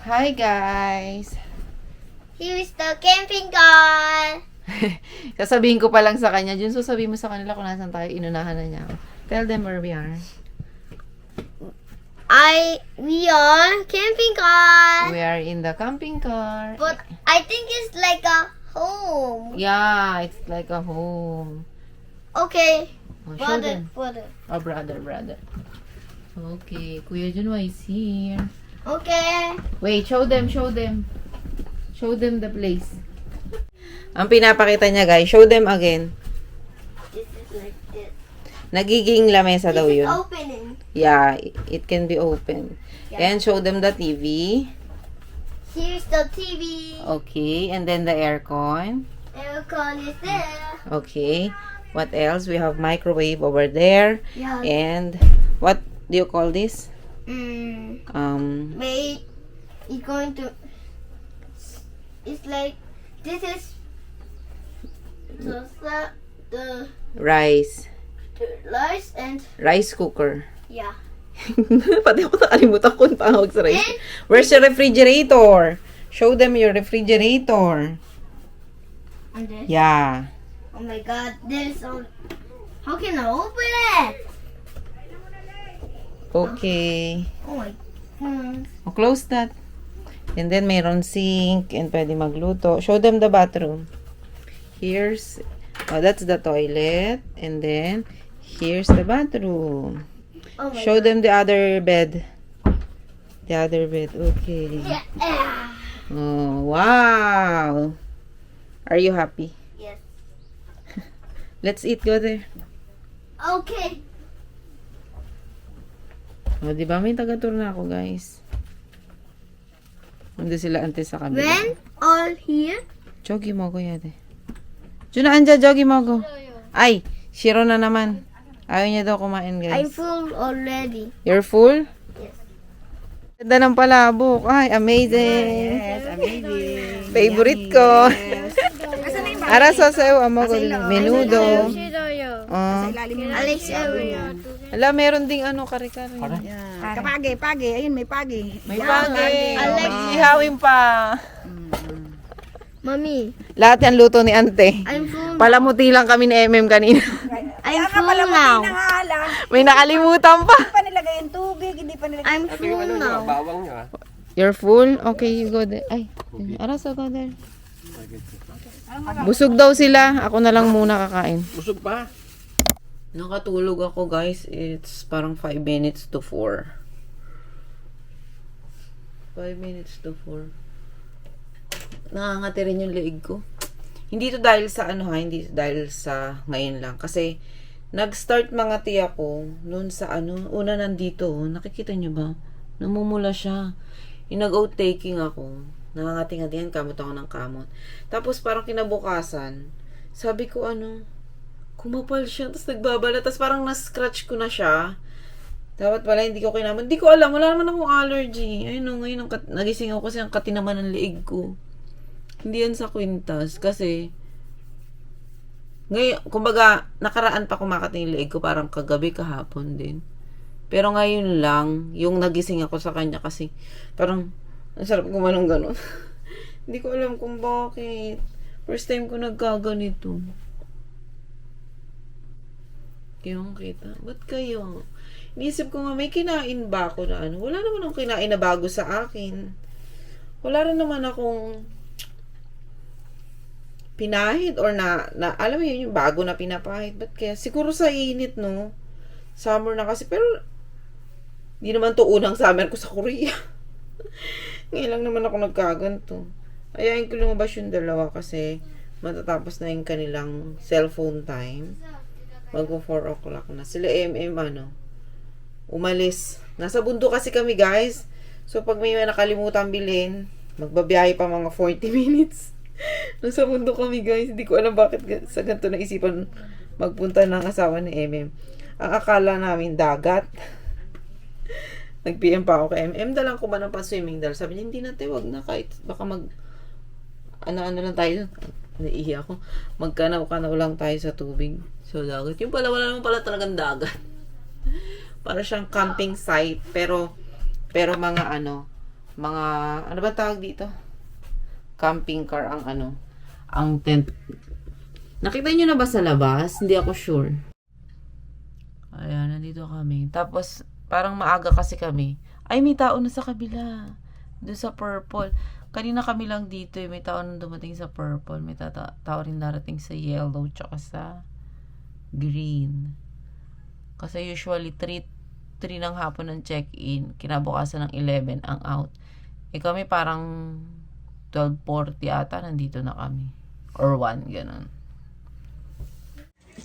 Hi guys! Here's the camping car. Sasabihin ko pa lang sa kanya, Jun, sabihin mo sa kanila kung nasan tayo, inunahan na niya. Tell them where we are. We are camping car. We are in the camping car. But I think it's like a home. Yeah, it's like a home. Okay. Oh, show Brother, them. brother. Oh, brother. Okay, Kuya Junwa is here. Okay. Wait, show them. Show them the place. Ang pinapakita niya, guys, show them again. This is like this. Nagiging lamesa daw This is yun. opening. Yeah, it can be open. Yeah. And show them the TV. Here's the TV. Okay, and then the aircon. Aircon is there. Okay. What else? We have microwave over there. Yeah. And what do you call this? Wait. It's going to. It's like this is the Rice. rice and Rice cooker. yeah. Pati ako nakalimutan ko yung tawag sa rice. And Where's your refrigerator? Show them your refrigerator. and this. Yeah. Oh my God! There's so. How can I open it? Okay. Oh my. Oh, close that. And then mayroon sink and pwede magluto. Show them the bathroom. Here's, that's the toilet. And then, here's the bathroom. Oh my Show God. them the other bed. The other bed. Okay. Yeah. Oh, wow. Are you happy? Yes. Let's eat. Go there. Okay. Oh, di ba? May taga-tour na ako, guys. Nandun sila ante sa kabila. When all here. Jogi mo ko yate. Juna, anja, jogi mo ko. Ay, Shiro na naman. Ayaw niya daw kumain, guys. I'm full already. You're full? Yes. Ganda ng palabok. Ay, amazing. Yes, amazing. Favorite ko. Ara sa sayo, amo ko. Menudo. Oh. Alex Ala, meron ding ano, kare-kare. Kapage, page. Ayun, may page. May pagi. Alex. Ihawin pa. Mommy, Lahat yan luto ni ante. I'm full. Palamuti lang kami ni MM kanina. I'm full now. Nangalang. May nakalimutan pa. Hindi pa nilagay yung tubig. Hindi pa nilagay. I'm full now. You're full? Okay, you go there. Ay, Aras, go there. Busog daw sila. Ako na lang muna kakain. Busog pa. Nakatulog ako, guys. It's parang 5 minutes to 4. 5 minutes to 4. Nakangati rin yung leeg ko. Hindi to dahil sa ano ha, hindi to dahil sa ngayon lang. Kasi, nag-start mga tiya ko noon sa ano, una nandito. Nakikita nyo ba? Namumula siya. Yung nag-out taking ako. Nakangati-ngati yan, kamot ako ng kamot. Tapos parang kinabukasan, sabi ko ano, kumapal siya, tapos nagbabala, tapos parang na-scratch ko na siya. Dapat pala hindi ko kinaman. Hindi ko alam, wala naman akong allergy. Ayun o, ngayon, nagising ako kasi ang katinaman ng leeg ko. Hindi yan sa kwintas, kasi, ngayon, kumbaga, nakaraan pa kumakati yung leeg ko, parang kagabi, kahapon din. Pero ngayon lang, yung nagising ako sa kanya kasi, parang, ang sarap gumanong ganon. Hindi ko alam kung bakit. First time ko nagkaganito. Yung kita. Ba't kayo? Iniisip ko nga, may kinain ba ako na ano? Wala naman akong kinain na bago sa akin. Wala rin naman akong pinahid or na alam mo yun, yung bago na pinapahid. Ba't kaya? Siguro sa init, no? Summer na kasi. Pero, di naman to unang summer ko sa Korea. Ngayon lang naman ako nagkaganto. Ayayin ko lumabas yung dalawa kasi matatapos na yung kanilang cellphone time. Magpo 4 o'clock na. Sila ano, umalis. Nasa bundok kasi kami, guys. So, pag may nakalimutan bilhin, magbabiyahe pa mga 40 minutes. Nasa bundok kami, guys. Hindi ko alam bakit sa ganito naisipan magpunta ng asawa ni MM. Ang akala namin dagat. Nag-PM pa ako kay MM. Dalang ko ba ng pa-swimming dahil sabi niya, hindi natin, wag na kahit baka ano lang tayo. Naiihi ako. Magkanaw-kanaw lang tayo sa tubig. So, dagat. Yung pala, wala naman pala talagang dagat. Para siyang camping site. Pero mga mga, ano ba tawag dito? Camping car ang ang tent. Nakita nyo na ba sa labas? Hindi ako sure. Ayan, nandito kami. Tapos, parang maaga kasi kami. Ay, may tao na sa kabila. Doon sa purple. Kanina kami lang dito eh. May tao na dumating sa purple. May tao rin darating sa yellow tsaka sa green. Kasi usually 3 ng hapon ng check-in. Kinabukasan ng 11 ang out. Eh kami parang 12:40 ata nandito na kami. Or 1, ganun.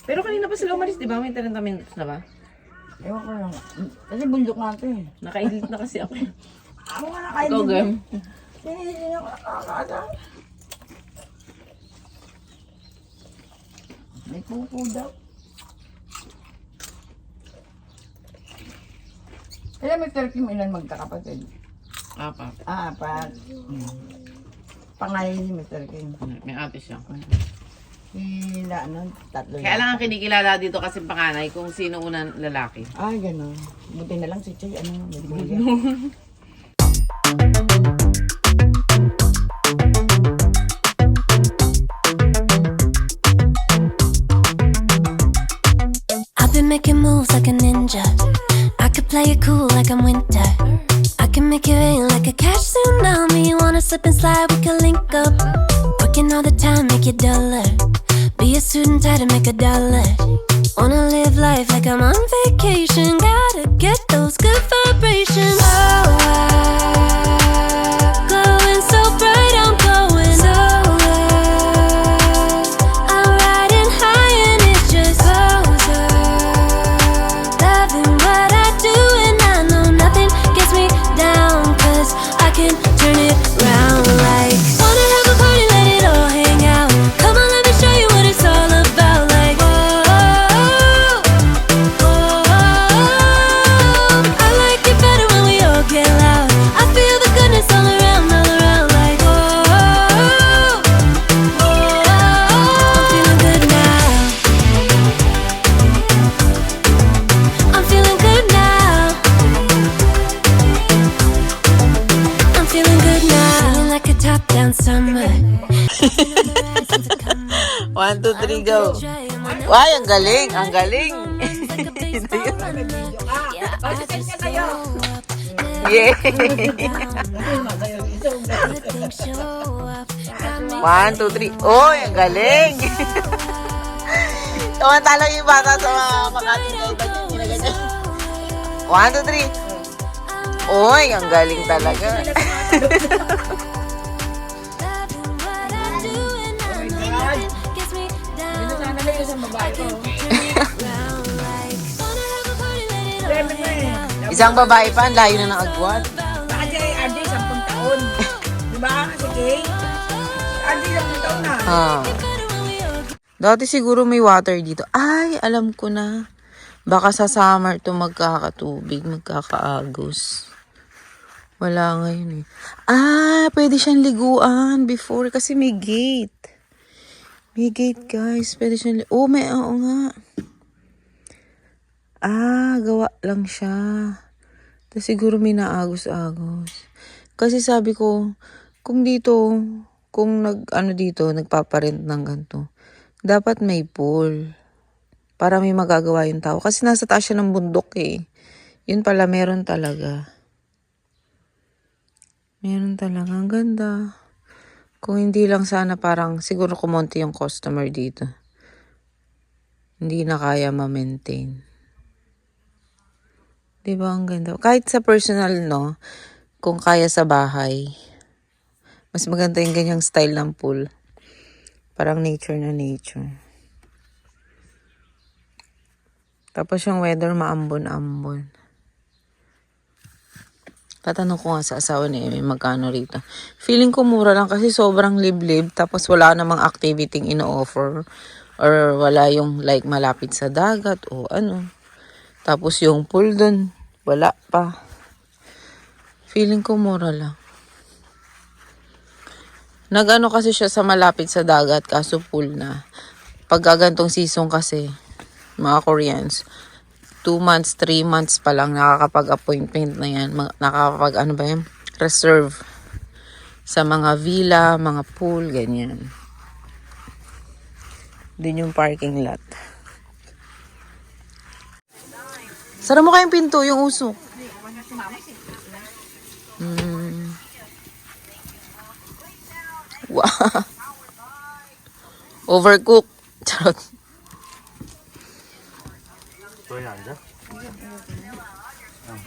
Pero kanina pa sila umalis, di ba? May 30 minutes na ba? Ewan ko lang. Kasi bundok natin. Naka-edit na kasi ako. Ako nga nakain Ikaw, din. Gem. Hindi ako nakakata. May pupo daw. Kaya may 13 ilan magkakapatid. Apat. Apat. Pangalan ni Mr. King. May ate siya. Sila, ano, tatlo Kaya lang ang kinikilala dito kasi panganay kung sino unang lalaki. Ay, gano'n. Buti na lang si Choy, ano, nagbuya. I've been making moves like a ninja. I could play it cool like I'm winter. I can make it rain like a cash tsunami. You wanna slip and slide, we can link up. Working all the time, make it duller. Be a student, try to make $1. Wanna live life like I'm on vacation. Gotta get those good vibrations. Oh, glowing so bright, I'm going nowhere. I'm riding high and it's just closer. Loving what I do and I know nothing gets me down. 'Cause I can turn it round like wanna have a party, let it all hang out. Come on, let me show you what it's all about. Like whoa, I like it better when we all get loud. I feel the goodness all around. Like whoa, I'm feeling good now. I'm feeling good now. I'm feeling good now. Feeling like a top-down summer. 1, 2, 3, go. Ay, ang galing, ang galing. Yeah. 1, 2, 3. Oy, ang galing. Tumantalo yung bata sa mga Makati na iba yung ginaganyan. 1, 2, 3. Oy, ang galing talaga. Isang babae pa, ang layo na ng agwat. Baka si RJ, 10 taon. Diba? Si Kay? RJ, 10 taon na. Ah. Dati siguro may water dito. Ay, alam ko na. Baka sa summer to magkakatubig, magkakaagos. Wala ngayon eh. Ah, pwede siyang liguan before kasi may gate. May gate, guys. Pwede siyang oo nga. Ah, gawa lang siya. Tapos siguro may naagos-agos. Kasi sabi ko, kung nagpaparent ng ganito, dapat may pool. Para may magagawa yung tao. Kasi nasa taas siya ng bundok eh. Yun pala, meron talaga. Meron talaga. Ang ganda. Kung hindi lang sana parang siguro kumonti yung customer dito. Hindi na kaya ma-maintain. Diba ang ganda? Kahit sa personal, no? Kung kaya sa bahay. Mas maganda yung ganyang style ng pool. Parang nature na nature. Tapos yung weather maambon-ambon. Tatanong ko nga sa asawa ni Amy magkano rito. Feeling ko mura lang kasi sobrang liblib. Tapos wala namang activity ino-offer. Or wala yung like malapit sa dagat o ano. Tapos yung pool dun, wala pa. Feeling ko mura lang. Nag-ano kasi siya sa malapit sa dagat kaso pool na. Pag gagantong season kasi, mga Koreans, 2 months, 3 months pa lang nakakapag-appointment na yan. reserve sa mga villa, mga pool, ganyan. Din yung parking lot. Sara mo kayong pinto, yung usok. Wow. Overcooked. Charot. 왜 앉아?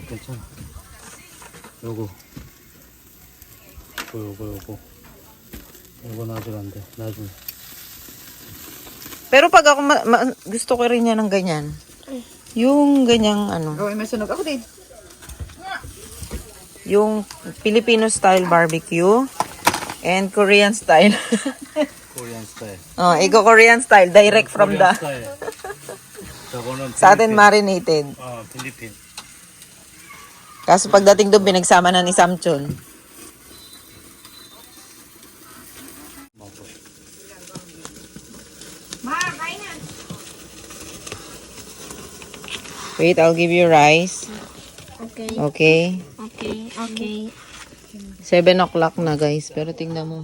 괜찮아. 요거. 요건 아직 안 돼. 나중에. Pero pag ako, gusto ko rin yan ng ganyan. Yung ganyang ano. Gawin may sunog ako din. Yung Filipino style barbecue and Korean style. 코리안 스타일. Oh, ego Korean style direct from the 스타일. 저거는 sa atin marinated. 필리핀. Kaso pagdating doon pinagsama na ni Samchon. Ma, kain na. Wait, I'll give you rice. Okay. Okay. Okay. 7 o'clock na guys. Pero tingnan mo.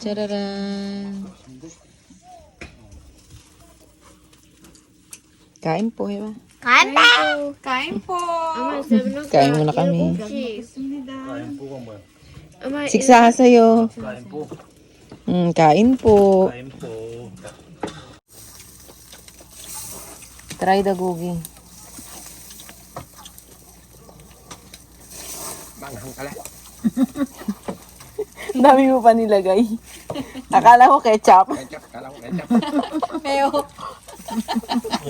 Tararan. Kain po, diba? Kanta. Kain po. Kain muna kami. 까임뽀가 뭐야? Siksasayo. 까임뽀. Kain po. 까임뽀. Try the gogi. Manghang ka lang. Dami mo pa nilagay. Akala ko ketchup. Ketchup, kala ko ketchup. Mayo.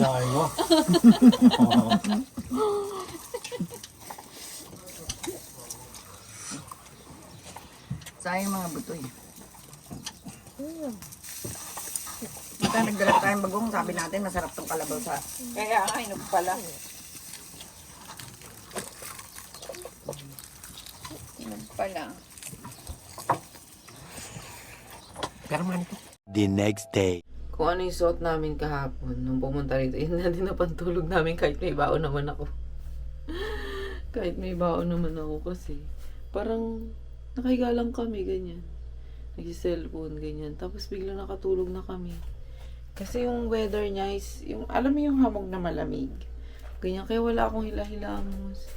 야 이거. Sayang mga butoy. Kita nagdala tayong bagong, sabi natin masarap tong kalabaw sa... Kaya nga, inog pala. Inog pala. Pero man ito. The next day. Kung ano yung suot namin kahapon nung pumunta rito, yun na din napantulog namin kahit may baon naman ako. Kahit may baon naman ako kasi parang nakahiga lang kami, ganyan. Nag-cellphone, ganyan. Tapos bigla nakatulog na kami. Kasi yung weather niya is, yung, alam mo yung hamog na malamig. Ganyan, kaya wala akong hilamos.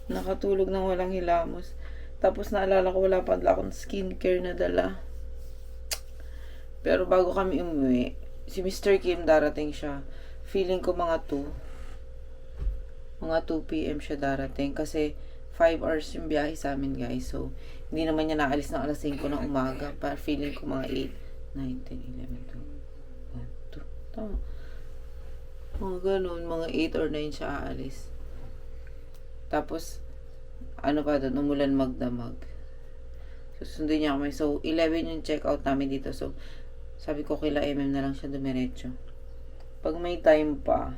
Nakatulog nang walang hilamos. Tapos naalala ko wala pa akong skincare na dala. Pero bago kami umuwi, si Mr. Kim darating siya. Feeling ko mga 2 p.m. siya darating kasi 5 hours yung biyahe sa amin, guys. So, hindi naman niya naalis ng alas 5 ng umaga. Para feeling ko mga 8, 9, 10, 11, 12, 1, 2. Tama. Mga ganun, mga 8 or 9 siya aalis. Tapos, ano pa doon, umulan magdamag. Susundin niya kami. So, 11 yung check out namin dito. So, sabi ko kila MM na lang siya dumiretso. Pag may time pa,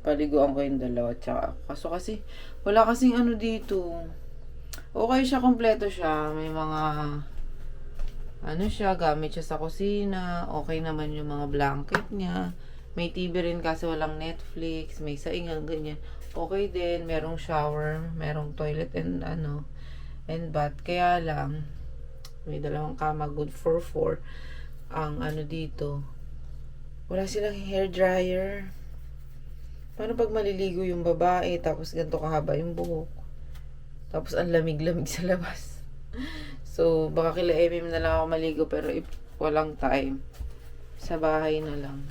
paliguan ko yung dalawa. Tsaka, kaso kasi, wala kasing ano dito. Okay siya, kompleto siya. May mga, ano siya, gamit siya sa kusina. Okay naman yung mga blanket niya. May TV rin kasi walang Netflix. May saingan, ganyan. Okay din. Merong shower. Merong toilet and bath. Kaya lang, may dalawang kama, good for 4. Ang ano dito, wala silang hair dryer. Paano pag maliligo yung babae, tapos ganito kahaba yung buhok? Tapos ang lamig-lamig sa labas. So, baka kila MM na lang ako maligo, pero if walang time, sa bahay na lang.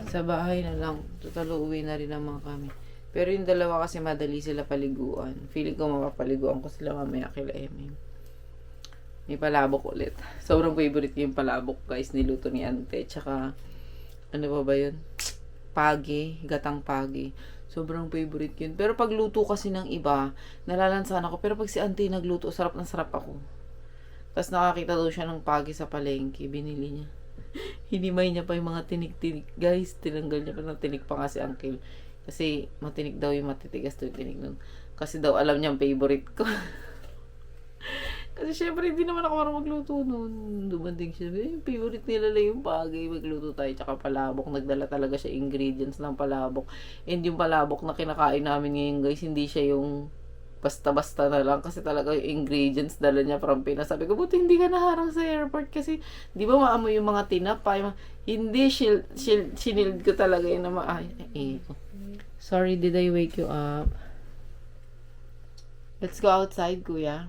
Sa bahay na lang. Total, uuwi na rin naman kami. Pero yung dalawa kasi madali sila paliguan. Feeling ko mapapaliguan ko sila mamaya kila MM. May palabok ulit. Sobrang favorite yung palabok, guys. Niluto ni Ante. Tsaka, ano ba yun? Pagi. Gatang pagi. Sobrang favorite yun. Pero pag luto kasi ng iba, nalalansahan ako. Pero pag si Ante nagluto, sarap na sarap ako. Tapos nakakita daw siya ng pagi sa palengke. Binili niya. Hinimay niya pa yung mga tinik-tinik. Guys, tinanggal niya pa ng tinik pa nga si Uncle. Kasi matinik daw yung matitigas daw yung tinik nun. Kasi daw alam niya ang favorite ko. Kasi syempre, hindi naman ako marunong magluto noon. Dumanding siya. Yung favorite nila lang yung pagay. Magluto tayo. Tsaka palabok. Nagdala talaga siya ingredients ng palabok. And yung palabok na kinakain namin ngayon, guys, hindi siya yung basta-basta na lang kasi talaga yung ingredients dala niya from Pinas. Sabi ko, buti hindi ka naharang sa airport kasi di ba maamoy yung mga tinapay. Hindi, sinild ko talaga yun na Sorry, did I wake you up? Let's go outside, kuya.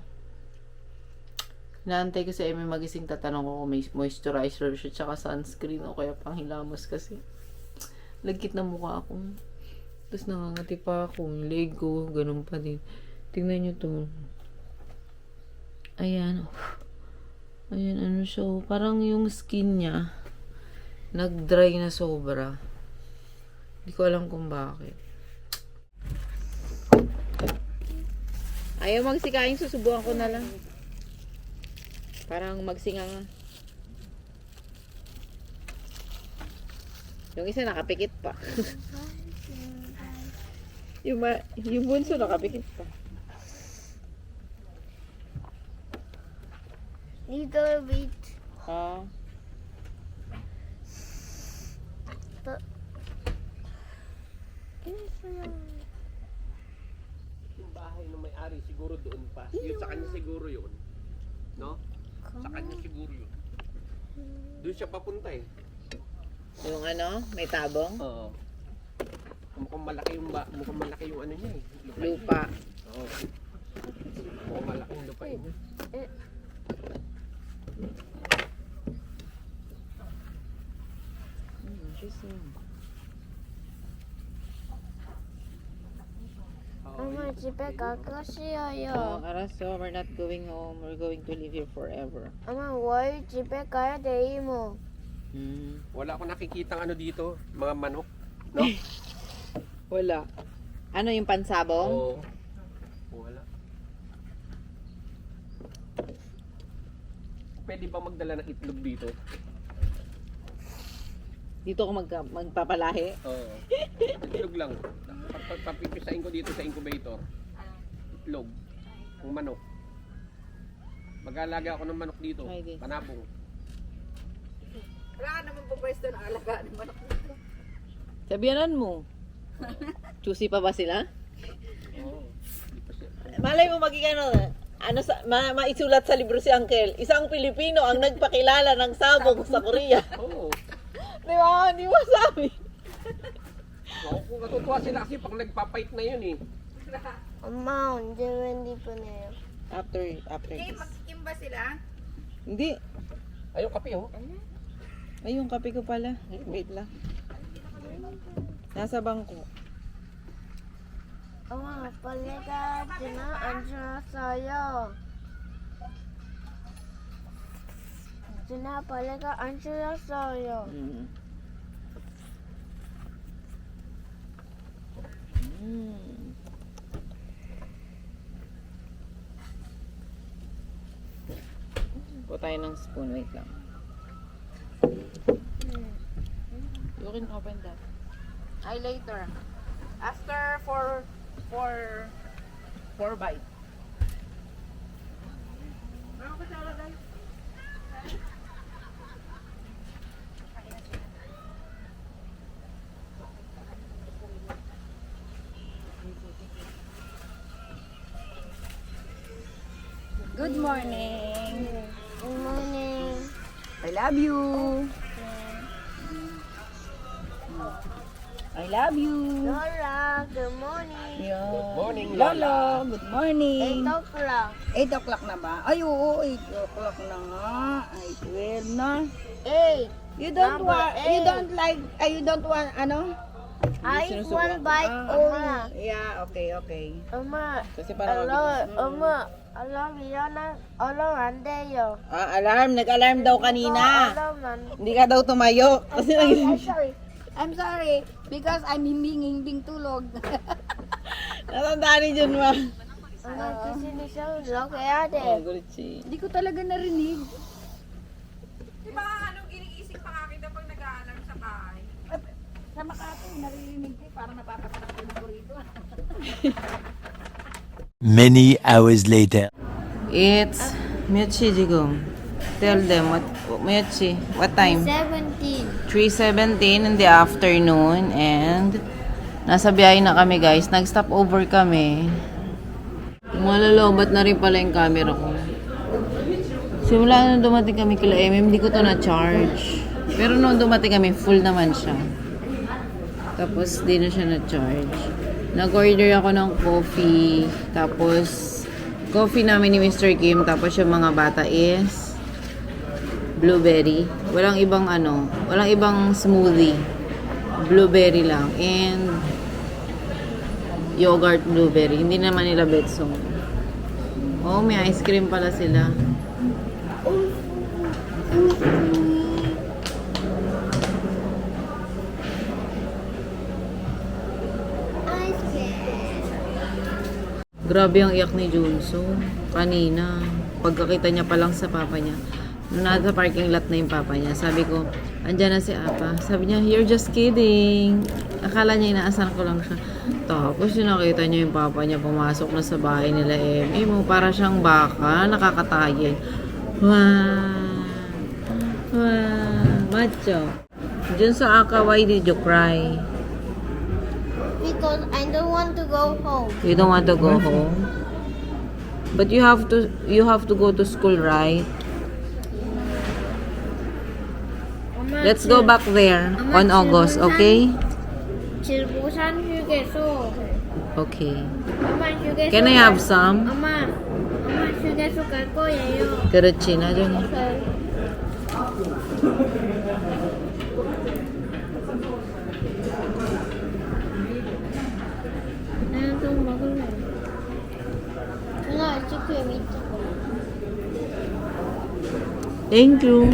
Naantay ko si Amy magising, tatanong ko kung may moisturizer siya tsaka sunscreen o kaya panghilamos kasi lagkit na mukha ako. Tapos nangangati pa ako. Yung leg ko, ganun pa din. Tingnan nyo to. Ayan. Ayan, ano siya. Parang yung skin niya, nag-dry na sobra. Hindi ko alam kung bakit. Ayaw magsikain, susubukan ko na lang. Parang magsinga nga. Yung isa nakapikit pa. yung bunso nakapikit pa. Little bit. Ah. Yung bahay ng may-ari siguro doon pa. Yun sa kanya siguro yun. No? Sa kanya siguro yun. Doon siya papunta eh. Yung ano, may tabong? Oo. Mukhang malaki yung ano niya eh. Lupa. Oo. Mukhang malaki yung lupa niya. 엄마 집에 가고 싶어요. 알았어. We're not going home. We're going to live here forever. 엄마 월 집에 가야 돼 이모. Wala akong nakikitang ano dito. Mga manok. No? Wala. Ano yung pansabong? Oo. Wala. Pwede ba magdala ng itlog dito? Dito ko magpapalahi? Oo. Itlog lang. Papipisain ko dito sa incubator. Itlog. Ang manok. Mag-aalaga ako ng manok dito. Ay, di. Panabong. Wala ka naman po pwesto na alagaan ng manok. Sabihanan mo. Choosy pa ba sila? Oo. Di pa siya. Malay mo magiging ano maisulat sa libro si Uncle. Isang Pilipino ang nagpakilala ng sabong sa Korea. Oo. Di ba? Di mo sabi. Oo, kung natutuwa sila kasi pag nagpapait na yun eh. 엄마 언제 웬디 보내요? After Okay, this. magkikim ba sila? Hindi. Ayun, kape oh. Ay, yung kape ko pala. Wait lang. Nasa bangko. 엄마 벌레가 지나 안 죽었어요. 지나 벌레가 안 죽었어요. Kuha tayo ng spoon. Wait lang. You can open that. Ay, later. After four bites. Good morning. Good morning. I love you. I love you. Lola, good morning. Good morning, Lolo, good morning. 8 o'clock. 8 o'clock na ba? Ay, oo, 8 o'clock na nga. Ay, 12 na. 8. You don't Number want, you 8. don't like, you don't want, ano? I eat one bite Ah, only. yeah, okay, okay. 엄마, Kasi parang alarm 이러면 alarm 안 돼요. alarm. Nag-alarm daw kanina. alarm 안 Hindi ka daw tumayo. Kasi I'm sorry, because I'm himbing tulog. natandaan ni Jun ma. 엄마 귀신이 셔 해야 돼. Oh, Gucci. Hindi ko talaga narinig. Di ba anong iniisip pa akin pag nag-aalarm sa bahay? Sa Makati, naririnig ko, parang napapatakot ko rito. Many hours later. It's Myochi Jigum. Tell them what Myochi, what time? 17. 3:17 in the afternoon and nasa biyahe na kami guys. Nag-stop over kami. Malalobat na rin pala yung camera ko. Simula nung dumating kami kila hindi ko to na-charge. Pero nung dumating kami, full naman siya. Tapos, di na siya na-charge. Nag-order ako ng coffee. Tapos, coffee namin ni Mr. Kim. Tapos, yung mga bata is blueberry. Walang ibang walang ibang smoothie. Blueberry lang. And yogurt blueberry. Hindi naman nila betsong. Oh, may ice cream pala sila. Grabe ang iyak ni Junso. Kanina, pagkakita niya pa lang sa papa niya. Nung nasa parking lot na yung papa niya, sabi ko, andyan na si Apa. Sabi niya, you're just kidding. Akala niya inaasahan ko lang siya. Tapos yung nakita niya yung papa niya pumasok na sa bahay nila mo, para siyang baka, nakakatayin. Wow! Wow! Macho. Junso, Aka, why did you cry? Because I don't want to go home. You don't want to go home? But you have to go to school, right? Let's go back there on August, okay? 질보산 휴게소. Okay. 엄마 휴게소. Can I have some? 엄마 휴게소 갈 거예요. 그렇지, 나중에. 나는 좀 먹을래. 누나 아이스크림 있잖아. Thank you.